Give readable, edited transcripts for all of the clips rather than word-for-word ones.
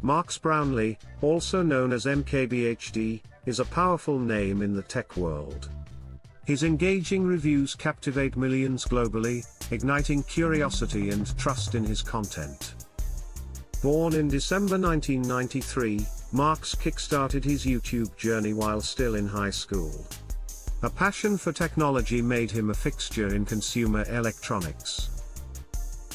Marques Brownlee, also known as MKBHD, is a powerful name in the tech world. His engaging reviews captivate millions globally, igniting curiosity and trust in his content. Born in December 1993, Marques kickstarted his YouTube journey while still in high school. A passion for technology made him a fixture in consumer electronics.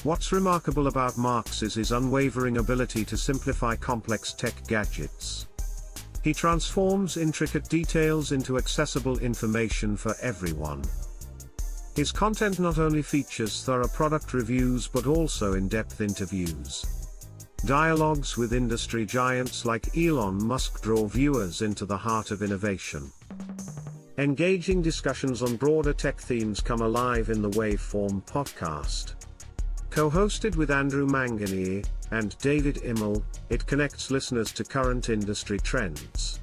What's remarkable about Marques is his unwavering ability to simplify complex tech gadgets. He transforms intricate details into accessible information for everyone. His content not only features thorough product reviews but also in-depth interviews. Dialogues with industry giants like Elon Musk draw viewers into the heart of innovation. Engaging discussions on broader tech themes come alive in the Waveform podcast. Co-hosted with Andrew Manganier and David Immel, it connects listeners to current industry trends.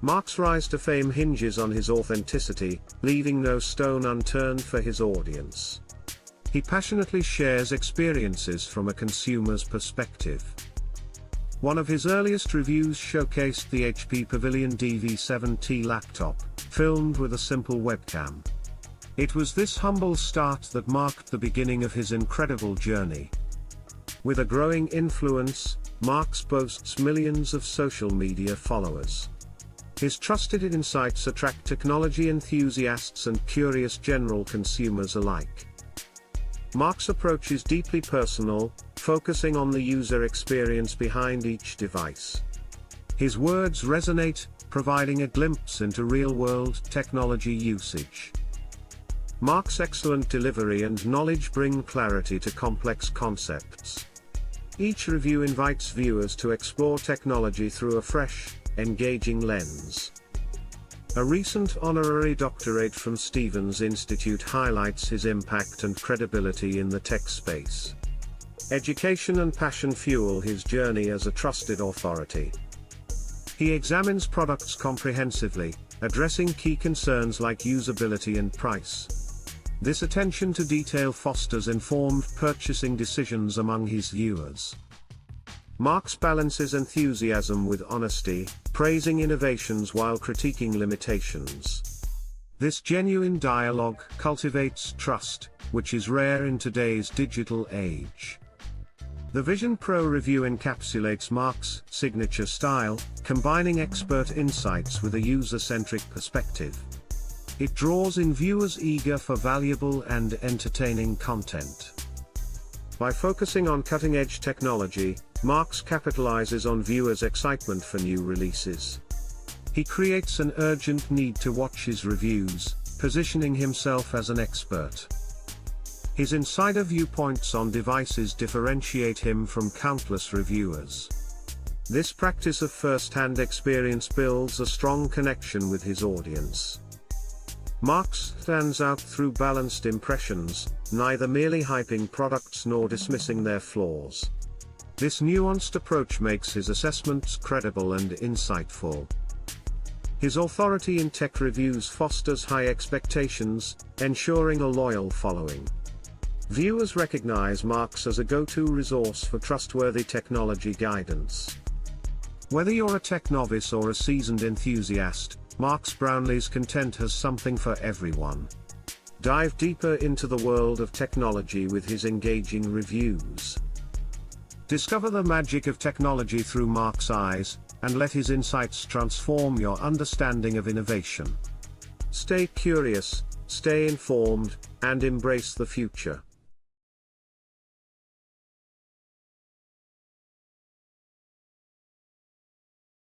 Marques' rise to fame hinges on his authenticity, leaving no stone unturned for his audience. He passionately shares experiences from a consumer's perspective. One of his earliest reviews showcased the HP Pavilion DV7T laptop, filmed with a simple webcam. It was this humble start that marked the beginning of his incredible journey. With a growing influence, Marques boasts millions of social media followers. His trusted insights attract technology enthusiasts and curious general consumers alike. Marques' approach is deeply personal, focusing on the user experience behind each device. His words resonate, providing a glimpse into real-world technology usage. Marques' excellent delivery and knowledge bring clarity to complex concepts. Each review invites viewers to explore technology through a fresh, engaging lens. A recent honorary doctorate from Stevens Institute highlights his impact and credibility in the tech space. Education and passion fuel his journey as a trusted authority. He examines products comprehensively, addressing key concerns like usability and price. This attention to detail fosters informed purchasing decisions among his viewers. Marques balances enthusiasm with honesty, praising innovations while critiquing limitations. This genuine dialogue cultivates trust, which is rare in today's digital age. The Vision Pro review encapsulates Marques' signature style, combining expert insights with a user-centric perspective. It draws in viewers eager for valuable and entertaining content. By focusing on cutting-edge technology, Marques capitalizes on viewers' excitement for new releases. He creates an urgent need to watch his reviews, positioning himself as an expert. His insider viewpoints on devices differentiate him from countless reviewers. This practice of first-hand experience builds a strong connection with his audience. Marques stands out through balanced impressions, neither merely hyping products nor dismissing their flaws. This nuanced approach makes his assessments credible and insightful. His authority in tech reviews fosters high expectations, ensuring a loyal following. Viewers recognize Marques as a go-to resource for trustworthy technology guidance. Whether you're a tech novice or a seasoned enthusiast, Marques Brownlee's content has something for everyone. Dive deeper into the world of technology with his engaging reviews. Discover the magic of technology through Marques' eyes, and let his insights transform your understanding of innovation. Stay curious, stay informed, and embrace the future.